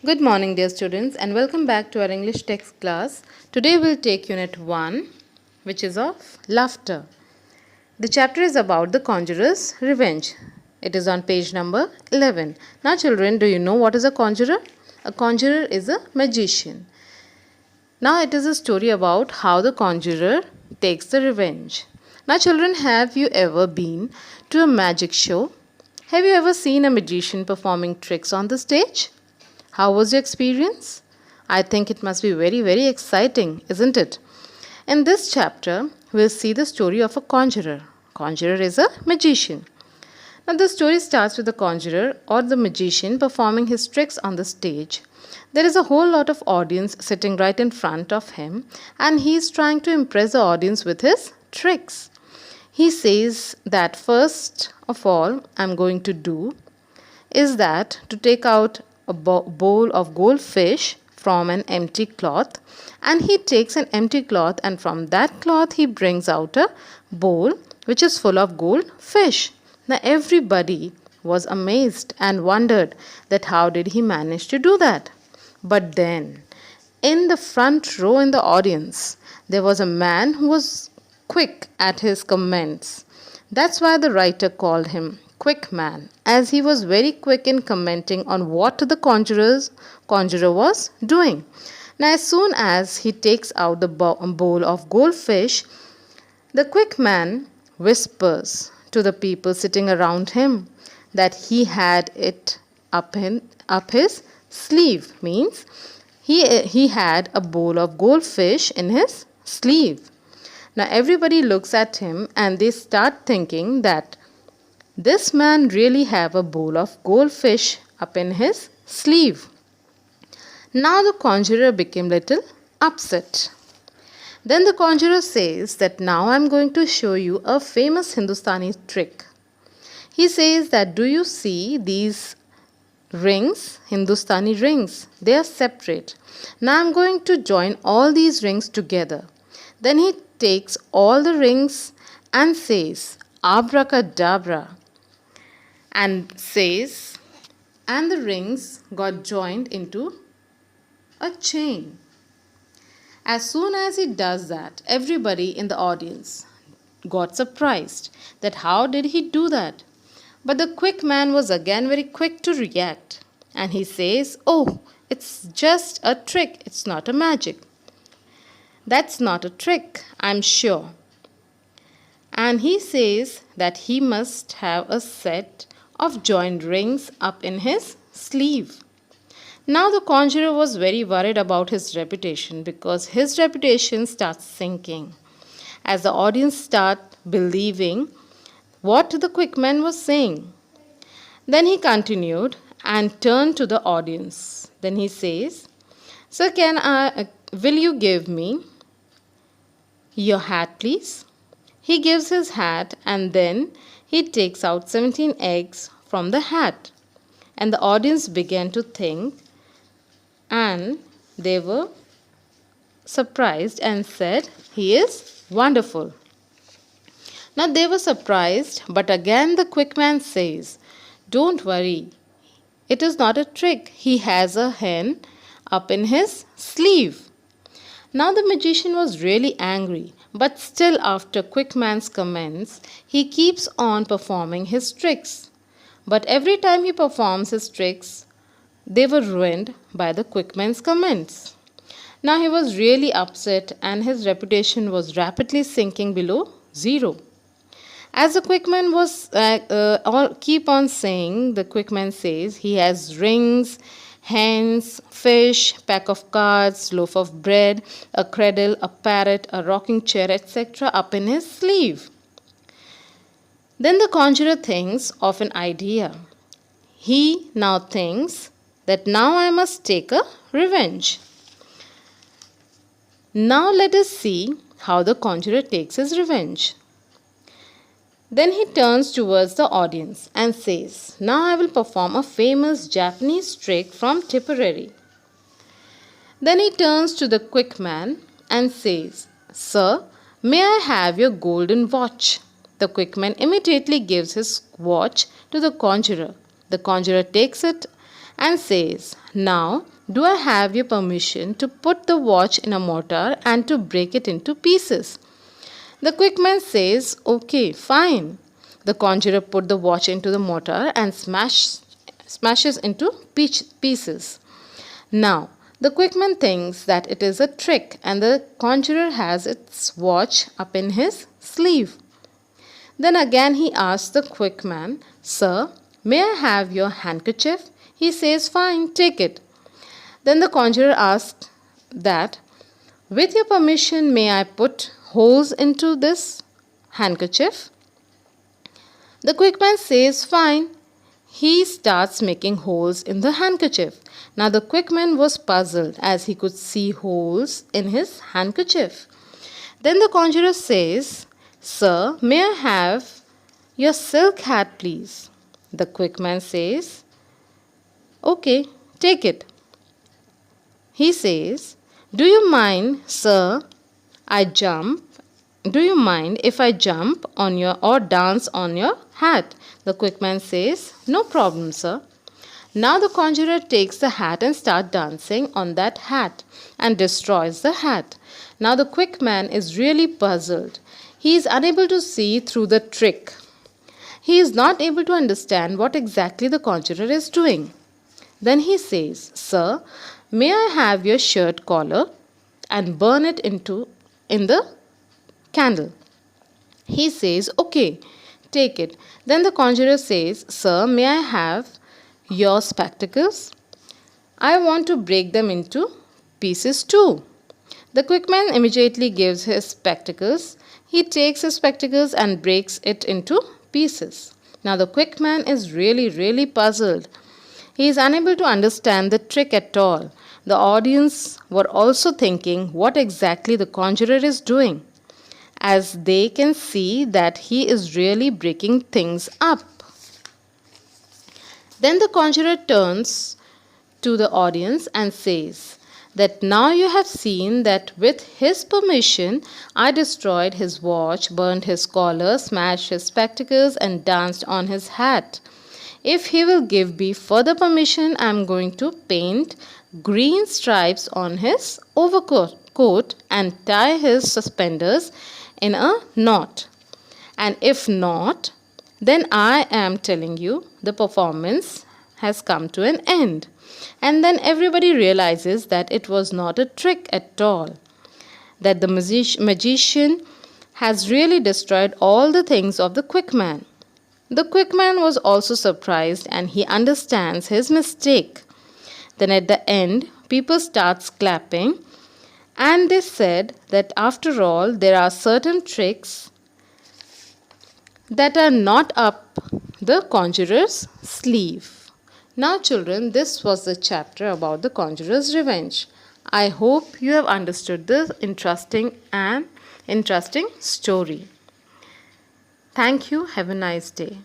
Good morning, dear students, and welcome back to our English text class. Today we'll take Unit 1, which is of laughter. The chapter is about the conjurer's revenge. It is on page number 11. Now, children, do you know what is a conjurer? A conjurer is a magician. Now, it is a story about how the conjurer takes the revenge. Now, children, have you ever been to a magic show? Have you ever seen a magician performing tricks on the stage? How was your experience? I think it must be very, very exciting, isn't it? In this chapter, we'll see the story of a conjurer. Conjurer is a magician. Now, the story starts with the conjurer or the magician performing his tricks on the stage. There is a whole lot of audience sitting right in front of him, and he is trying to impress the audience with his tricks. He says that first of all, I'm going to do is that to take out a bowl of goldfish from an empty cloth, and he takes an empty cloth, and from that cloth he brings out a bowl which is full of goldfish. Now everybody was amazed and wondered that how did he manage to do that. But then in the front row in the audience there was a man who was quick at his comments. That's why the writer called him Quick Man, as he was very quick in commenting on what the conjurer was doing. Now, as soon as he takes out the bowl of goldfish, the quick man whispers to the people sitting around him that he had it up his sleeve. Means he had a bowl of goldfish in his sleeve. Now everybody looks at him and they start thinking that this man really have a bowl of goldfish up in his sleeve. Now the conjurer became little upset. Then the conjurer says that now I'm going to show you a famous Hindustani trick. He says that do you see these rings, Hindustani rings? They are separate. Now I'm going to join all these rings together. Then he takes all the rings and says abracadabra, and says, and the rings got joined into a chain. As soon as he does that, everybody in the audience got surprised that how did he do that? But the quick man was again very quick to react, and he says, oh, it's just a trick, it's not a magic. That's not a trick, I'm sure. And he says that he must have a set of joined rings up in his sleeve. Now the conjurer was very worried about his reputation, because his reputation starts sinking as the audience start believing what the quick man was saying. Then he continued and turned to the audience. Then he says, "Sir, will you give me your hat, please?" He gives his hat, and then he takes out 17 eggs from the hat. And the audience began to think, and they were surprised and said, he is wonderful. Now they were surprised, but again the quick man says, don't worry, it is not a trick. He has a hen up in his sleeve. Now the magician was really angry, but still after Quick Man's comments, he keeps on performing his tricks. But every time he performs his tricks, they were ruined by the Quick Man's comments. Now he was really upset and his reputation was rapidly sinking below zero. As the quick man was keep on saying, the quick man says he has rings, hens, fish, pack of cards, loaf of bread, a cradle, a parrot, a rocking chair, etc. up in his sleeve. Then the conjurer thinks of an idea. He now thinks that now I must take a revenge. Now let us see how the conjurer takes his revenge. Then he turns towards the audience and says, now I will perform a famous Japanese trick from Tipperary. Then he turns to the quick man and says, sir, may I have your golden watch? The quick man immediately gives his watch to the conjurer. The conjurer takes it and says, "Now, do I have your permission to put the watch in a mortar and to break it into pieces?" The quick man says, "Okay, fine." The conjurer put the watch into the mortar and smashes into pieces. Now, the quick man thinks that it is a trick and the conjurer has its watch up in his sleeve. Then again he asks the quick man, "Sir, may I have your handkerchief?" He says, "Fine, take it." Then the conjurer asks that, "With your permission, may I put holes into this handkerchief?" The quick man says, "Fine." He starts making holes in the handkerchief. Now the quick man was puzzled as he could see holes in his handkerchief. Then the conjurer says, "Sir, may I have your silk hat, please?" The quick man says, "Okay, take it." He says, "Do you mind, sir, Do you mind if I jump on your or dance on your hat?" The quick man says, "No problem, sir." Now the conjurer takes the hat and starts dancing on that hat and destroys the hat. Now the quick man is really puzzled. He is unable to see through the trick. He is not able to understand what exactly the conjurer is doing. Then he says, "Sir, may I have your shirt collar and burn it in the candle?" He says, "Okay, take it." Then the conjurer says, "Sir, may I have your spectacles? I want to break them into pieces too." The quick man immediately gives his spectacles. He takes his spectacles and breaks it into pieces. Now the quick man is really puzzled. He is unable to understand the trick at all. The audience were also thinking what exactly the conjurer is doing, as they can see that he is really breaking things up. Then the conjurer turns to the audience and says that, "Now you have seen that with his permission, I destroyed his watch, burned his collar, smashed his spectacles, and danced on his hat. If he will give me further permission, I am going to paint green stripes on his overcoat and tie his suspenders in a knot. And if not, then I am telling you the performance has come to an end." And then everybody realizes that it was not a trick at all, that the magician has really destroyed all the things of the quick man. The quick man was also surprised and he understands his mistake. Then at the end, people starts clapping and they said that after all, there are certain tricks that are not up the conjurer's sleeve. Now children, this was the chapter about the conjurer's revenge. I hope you have understood this interesting story. Thank you. Have a nice day.